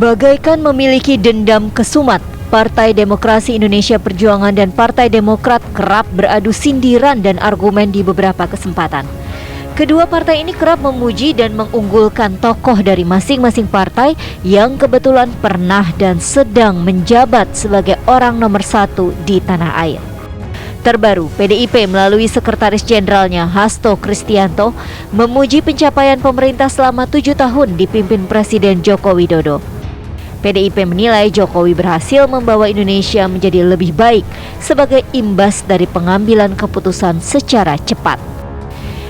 Bagaikan memiliki dendam kesumat, Partai Demokrasi Indonesia Perjuangan dan Partai Demokrat kerap beradu sindiran dan argumen di beberapa kesempatan. Kedua partai ini kerap memuji dan mengunggulkan tokoh dari masing-masing partai yang kebetulan pernah dan sedang menjabat sebagai orang nomor satu di tanah air. Terbaru, PDIP melalui Sekretaris Jenderalnya Hasto Kristianto memuji pencapaian pemerintah selama 7 tahun dipimpin Presiden Joko Widodo. PDIP menilai Jokowi berhasil membawa Indonesia menjadi lebih baik sebagai imbas dari pengambilan keputusan secara cepat.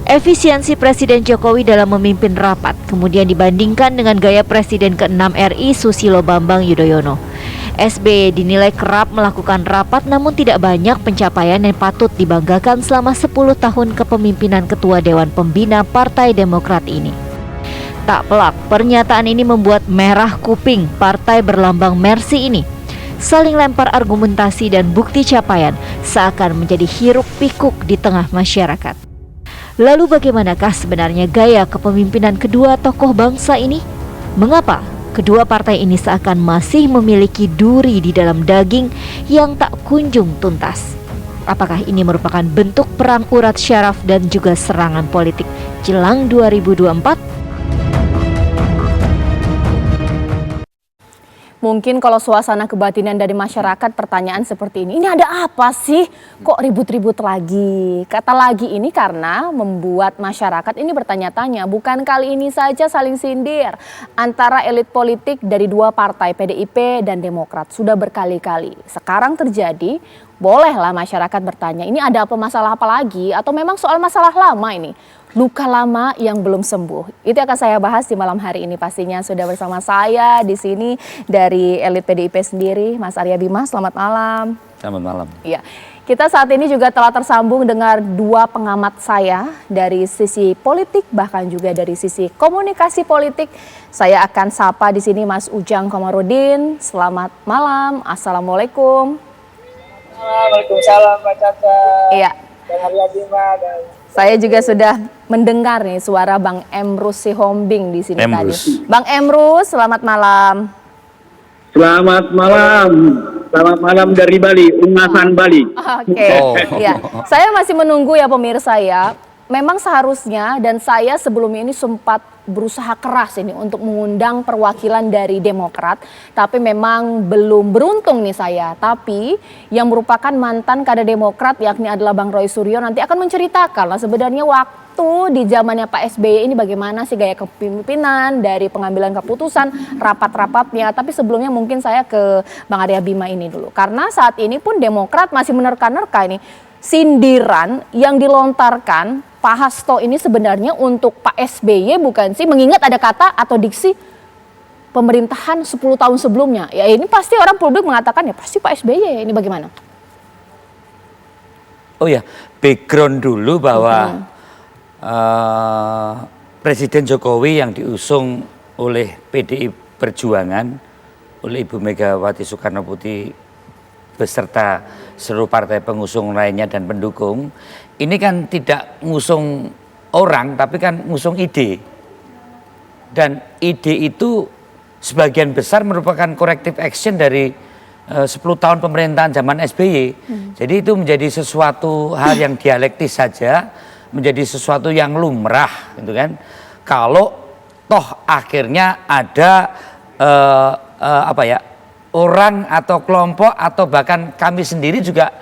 Efisiensi Presiden Jokowi dalam memimpin rapat kemudian dibandingkan dengan gaya Presiden ke-6 RI Susilo Bambang Yudhoyono. SBY dinilai kerap melakukan rapat namun tidak banyak pencapaian yang patut dibanggakan selama 10 tahun kepemimpinan Ketua Dewan Pembina Partai Demokrat ini. Tak pelak, pernyataan ini membuat merah kuping partai berlambang Mercy ini. Saling lempar argumentasi dan bukti capaian seakan menjadi hiruk pikuk di tengah masyarakat. Lalu bagaimanakah sebenarnya gaya kepemimpinan kedua tokoh bangsa ini? Mengapa kedua partai ini seakan masih memiliki duri di dalam daging yang tak kunjung tuntas? Apakah ini merupakan bentuk perang urat syaraf dan juga serangan politik jelang 2024? Mungkin kalau suasana kebatinan dari masyarakat pertanyaan seperti ini ada apa sih? Kok ribut-ribut lagi? Kata lagi ini karena membuat masyarakat ini bertanya-tanya. Bukan kali ini saja saling sindir antara elit politik dari dua partai PDIP dan Demokrat. Sudah berkali-kali. Sekarang terjadi, bolehlah masyarakat bertanya, ini ada apa masalah apa lagi? Atau memang soal masalah lama ini? Luka lama yang belum sembuh. Itu akan saya bahas di malam hari ini pastinya. Sudah bersama saya di sini dari elit PDIP sendiri, Mas Arya Bima. Selamat malam. Selamat malam. Iya. Kita saat ini juga telah tersambung dengan dua pengamat saya dari sisi politik bahkan juga dari sisi komunikasi politik. Saya akan sapa di sini Mas Ujang Komarudin. Selamat malam. Assalamualaikum. Waalaikumsalam Pak Caca. Iya. Dan Arya Bima dan saya juga sudah mendengar nih suara Bang Emrus Sihombing di sini tadi. Bang Emrus, selamat malam. Selamat malam. Selamat malam dari Bali, Ungasan Bali. Oke. Ya, saya masih menunggu ya pemirsa ya. Memang seharusnya dan saya sebelumnya ini sempat berusaha keras ini untuk mengundang perwakilan dari Demokrat. Tapi memang belum beruntung nih saya. Tapi yang merupakan mantan kader Demokrat yakni adalah Bang Roy Suryo nanti akan menceritakan lah sebenarnya waktu di zamannya Pak SBY ini bagaimana sih gaya kepemimpinan dari pengambilan keputusan, rapat-rapatnya. Tapi sebelumnya mungkin saya ke Bang Arya Bima ini dulu. Karena saat ini pun Demokrat masih menerka-nerka ini sindiran yang dilontarkan Pak Hasto ini sebenarnya untuk Pak SBY bukan sih, mengingat ada kata atau diksi pemerintahan 10 tahun sebelumnya. Ya ini pasti orang publik mengatakan ya pasti Pak SBY, ini bagaimana? Oh ya, background dulu bahwa Presiden Jokowi yang diusung oleh PDI Perjuangan, oleh Ibu Megawati Soekarno Putri beserta seluruh partai pengusung lainnya dan pendukung, ini kan tidak ngusung orang tapi kan ngusung ide. Dan ide itu sebagian besar merupakan corrective action dari 10 tahun pemerintahan zaman SBY. Jadi itu menjadi sesuatu hal yang dialektis saja, menjadi sesuatu yang lumrah gitu kan. Kalau toh akhirnya ada orang atau kelompok atau bahkan kami sendiri juga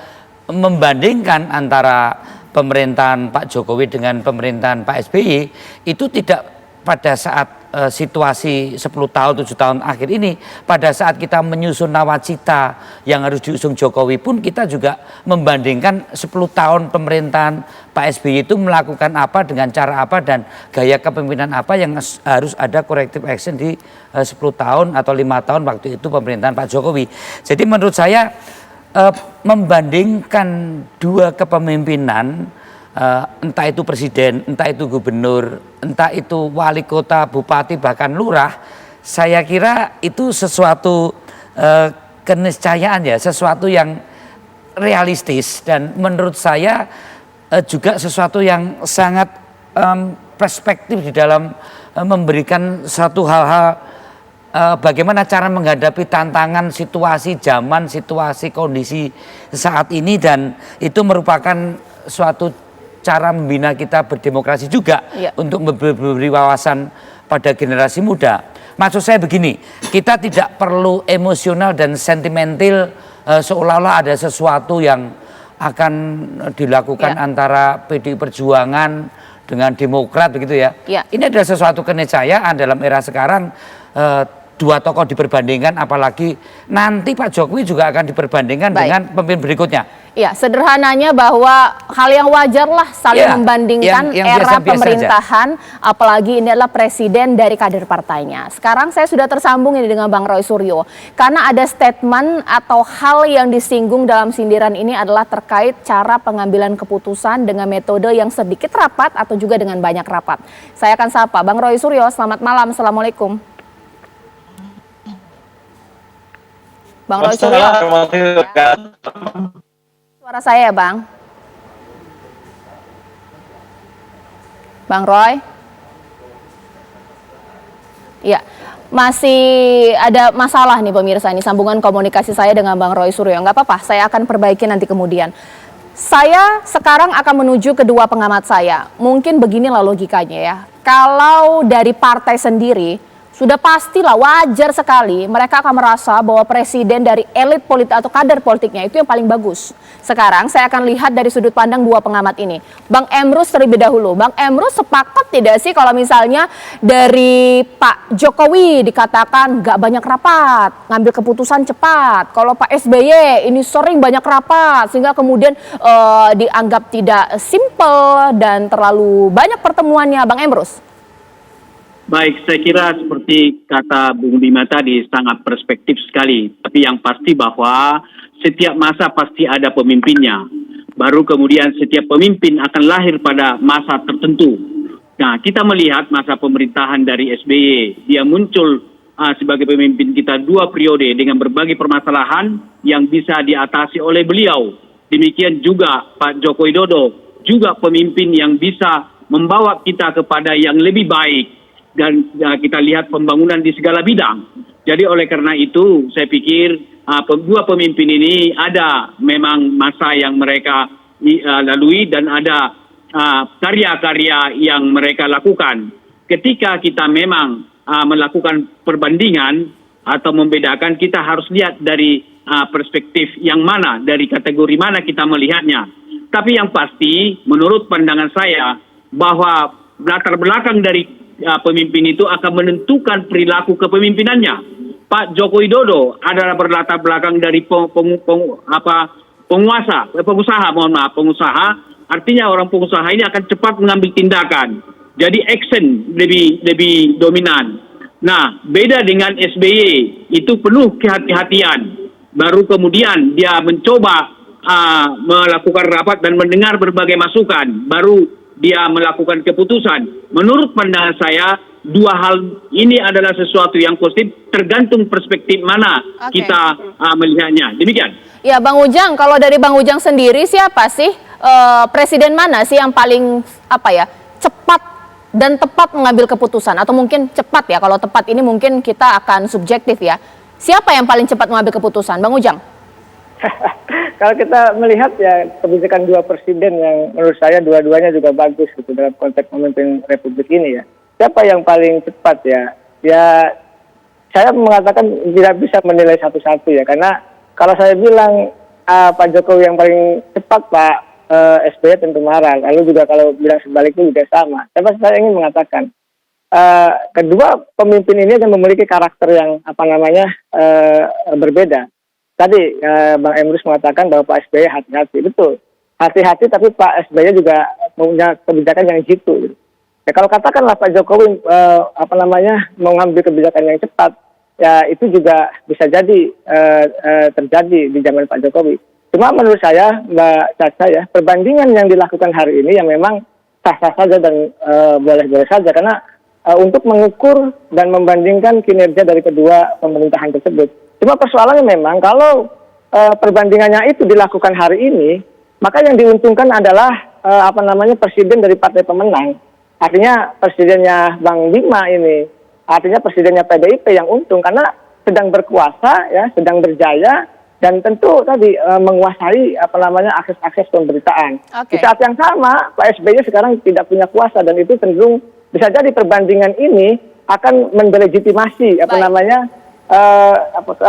membandingkan antara pemerintahan Pak Jokowi dengan pemerintahan Pak SBY itu tidak pada saat situasi 10 tahun 7 tahun akhir ini, pada saat kita menyusun nawacita yang harus diusung Jokowi pun kita juga membandingkan 10 tahun pemerintahan Pak SBY itu melakukan apa dengan cara apa dan gaya kepemimpinan apa yang harus ada corrective action di 10 tahun atau 5 tahun waktu itu pemerintahan Pak Jokowi. Jadi menurut saya membandingkan dua kepemimpinan, entah itu presiden, entah itu gubernur, entah itu wali kota, bupati, bahkan lurah, saya kira itu sesuatu keniscayaan ya, sesuatu yang realistis dan menurut saya juga sesuatu yang sangat perspektif di dalam memberikan satu hal-hal bagaimana cara menghadapi tantangan situasi zaman, situasi kondisi saat ini, dan itu merupakan suatu cara membina kita berdemokrasi juga untuk memberi wawasan pada generasi muda. Maksud saya begini, kita tidak perlu emosional dan sentimental seolah-olah ada sesuatu yang akan dilakukan antara PDI Perjuangan dengan Demokrat begitu ya. Ini adalah sesuatu keniscayaan dalam era sekarang. Dua tokoh diperbandingkan, apalagi nanti Pak Jokowi juga akan diperbandingkan dengan pemimpin berikutnya. Iya, sederhananya bahwa hal yang wajar lah saling membandingkan yang era biasa-biasa pemerintahan, apalagi ini adalah presiden dari kader partainya. Sekarang saya sudah tersambung ini dengan Bang Roy Suryo, karena ada statement atau hal yang disinggung dalam sindiran ini adalah terkait cara pengambilan keputusan dengan metode yang sedikit rapat atau juga dengan banyak rapat. Saya akan sapa Bang Roy Suryo, selamat malam, Assalamualaikum. Bang Roy Suryo, suara saya ya Bang? Bang Roy? Ya, masih ada masalah nih pemirsa, ini sambungan komunikasi saya dengan Bang Roy Suryo. Nggak apa-apa, saya akan perbaiki nanti kemudian. Saya sekarang akan menuju kedua pengamat saya. Mungkin beginilah logikanya ya. Kalau dari partai sendiri, sudah pastilah wajar sekali mereka akan merasa bahwa presiden dari elit politik atau kader politiknya itu yang paling bagus. Sekarang saya akan lihat dari sudut pandang dua pengamat ini. Bang Emrus terlebih dahulu. Bang Emrus sepakat tidak sih kalau misalnya dari Pak Jokowi dikatakan nggak banyak rapat, ngambil keputusan cepat. Kalau Pak SBY ini sering banyak rapat sehingga kemudian dianggap tidak simple dan terlalu banyak pertemuannya, Bang Emrus? Baik, saya kira seperti kata Bung Bima tadi sangat perspektif sekali. Tapi yang pasti bahwa setiap masa pasti ada pemimpinnya. Baru kemudian setiap pemimpin akan lahir pada masa tertentu. Nah, kita melihat masa pemerintahan dari SBY. Dia muncul sebagai pemimpin kita 2 periode dengan berbagai permasalahan yang bisa diatasi oleh beliau. Demikian juga Pak Joko Widodo, juga pemimpin yang bisa membawa kita kepada yang lebih baik. Dan kita lihat pembangunan di segala bidang. Jadi oleh karena itu saya pikir dua pemimpin ini ada memang masa yang mereka lalui dan ada karya-karya yang mereka lakukan. Ketika kita memang melakukan perbandingan atau membedakan, kita harus lihat dari perspektif yang mana, dari kategori mana kita melihatnya. Tapi yang pasti menurut pandangan saya bahwa latar belakang dari pemimpin itu akan menentukan perilaku kepemimpinannya. Pak Joko Widodo adalah berlatar belakang dari pengusaha. Artinya orang pengusaha ini akan cepat mengambil tindakan. Jadi action lebih dominan. Nah, beda dengan SBY, itu penuh kehati-hatian. Baru kemudian dia mencoba melakukan rapat dan mendengar berbagai masukan. Baru dia melakukan keputusan. Menurut pandangan saya, dua hal ini adalah sesuatu yang positif, tergantung perspektif mana kita melihatnya. Demikian. Ya, Bang Ujang, kalau dari Bang Ujang sendiri siapa sih presiden mana sih yang paling cepat dan tepat mengambil keputusan? Atau mungkin cepat ya, kalau tepat ini mungkin kita akan subjektif ya. Siapa yang paling cepat mengambil keputusan, Bang Ujang? Kalau kita melihat ya kebijakan dua presiden yang menurut saya dua-duanya juga bagus gitu dalam konteks memimpin republik ini ya. Siapa yang paling cepat ya? Ya saya mengatakan tidak bisa menilai satu-satu ya, karena kalau saya bilang Pak Jokowi yang paling cepat, Pak SBY tentu marah. Lalu juga kalau bilang sebaliknya juga sama. Tapi saya ingin mengatakan kedua pemimpin ini akan memiliki karakter yang berbeda. Tadi Bang Emrus mengatakan bahwa Pak SBY hati-hati, betul. Hati-hati, tapi Pak SBY juga punya kebijakan yang jitu. Ya kalau katakanlah Pak Jokowi mau ngambil kebijakan yang cepat, ya itu juga bisa jadi terjadi di zaman Pak Jokowi. Cuma menurut saya, Mbak Caca ya, perbandingan yang dilakukan hari ini yang memang sah-sah saja dan boleh-boleh saja, karena untuk mengukur dan membandingkan kinerja dari kedua pemerintahan tersebut. Cuma persoalannya memang kalau perbandingannya itu dilakukan hari ini, maka yang diuntungkan adalah presiden dari partai pemenang. Artinya presidennya Bang Bima ini artinya presidennya PDIP yang untung karena sedang berkuasa, ya, sedang berjaya, dan tentu tadi menguasai akses-akses pemberitaan. Di saat yang sama, Pak SBY sekarang tidak punya kuasa dan itu cenderung bisa jadi perbandingan ini akan mendelegitimasi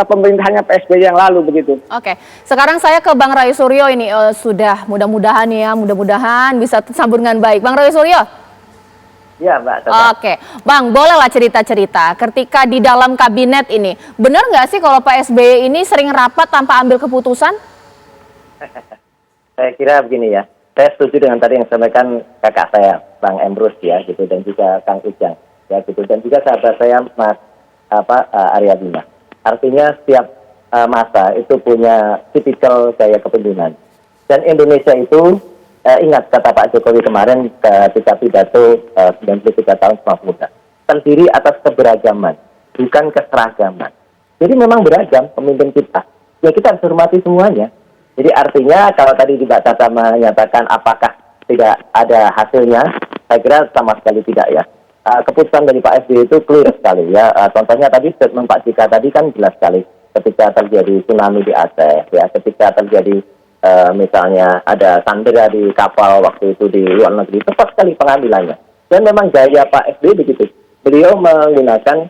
pemerintahannya Pak SBY yang lalu begitu. Oke, sekarang saya ke Bang Ray Suryo ini sudah mudah-mudahan bisa tersambung dengan baik. Bang Ray Suryo. Ya, Mbak. Oke, Bang, bolehlah cerita-cerita ketika di dalam kabinet ini, benar nggak sih kalau Pak SBY ini sering rapat tanpa ambil keputusan? Saya kira begini ya, saya setuju dengan tadi yang disampaikan kakak saya, Bang Emrus ya, gitu, dan juga Kang Ujang, ya, gitu, dan juga sahabat saya Mas Arya Bima. Artinya setiap masa itu punya tipikal gaya kepemimpinan, dan Indonesia itu ingat kata Pak Jokowi kemarin ketika pidato 93 tahun Sumpah Pemuda, terdiri atas keberagaman, bukan keseragaman. Jadi memang beragam pemimpin kita. Ya kita harus hormati semuanya. Jadi artinya kalau tadi Mbak Tata menyatakan apakah tidak ada hasilnya, saya kira sama sekali tidak ya. Keputusan dari Pak SBY itu clear sekali ya. Contohnya tadi statement Pak Jika tadi kan jelas sekali ketika terjadi tsunami di Aceh, ya, ketika terjadi misalnya ada sandera di kapal waktu itu di luar negeri, tepat sekali pengambilannya. Dan memang gaya Pak SBY begitu. Beliau menggunakan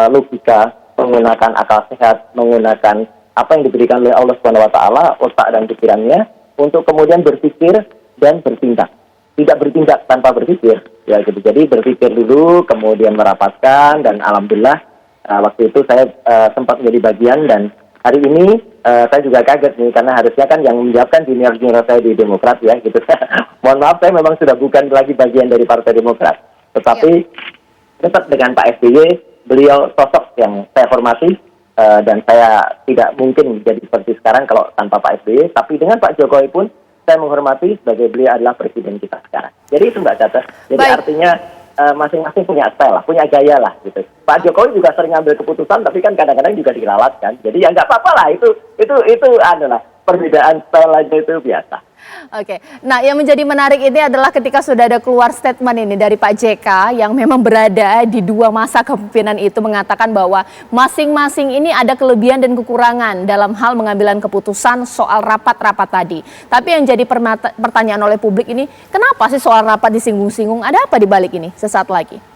logika, menggunakan akal sehat, menggunakan apa yang diberikan oleh Allah SWT, otak dan pikirannya, untuk kemudian berpikir dan bertindak. Tidak bertindak tanpa berpikir. Ya, gitu. Jadi berpikir dulu, kemudian merapatkan, dan alhamdulillah waktu itu saya sempat menjadi bagian, dan hari ini saya juga kaget nih, karena harusnya kan yang menjawabkan junior-junior saya di Demokrat ya, gitu. Mohon maaf, saya memang sudah bukan lagi bagian dari Partai Demokrat. Tetapi tetap dengan Pak SBY, beliau sosok yang saya hormati, dan saya tidak mungkin jadi seperti sekarang kalau tanpa Pak SBY. Tapi dengan Pak Jokowi pun saya menghormati sebagai beliau adalah presiden kita sekarang. Jadi itu Mbak Tata. Jadi artinya masing-masing punya style lah, punya gaya lah gitu. Pak Jokowi juga sering ambil keputusan, tapi kan kadang-kadang juga diralat kan. Jadi ya nggak apa-apa lah, itu adalah perbedaan style aja, itu biasa. Oke, nah yang menjadi menarik ini adalah ketika sudah ada keluar statement ini dari Pak JK yang memang berada di dua masa kepemimpinan itu, mengatakan bahwa masing-masing ini ada kelebihan dan kekurangan dalam hal mengambilan keputusan soal rapat-rapat tadi. Tapi yang jadi pertanyaan oleh publik ini, kenapa sih soal rapat disinggung-singgung? Ada apa di balik ini? Sesaat lagi.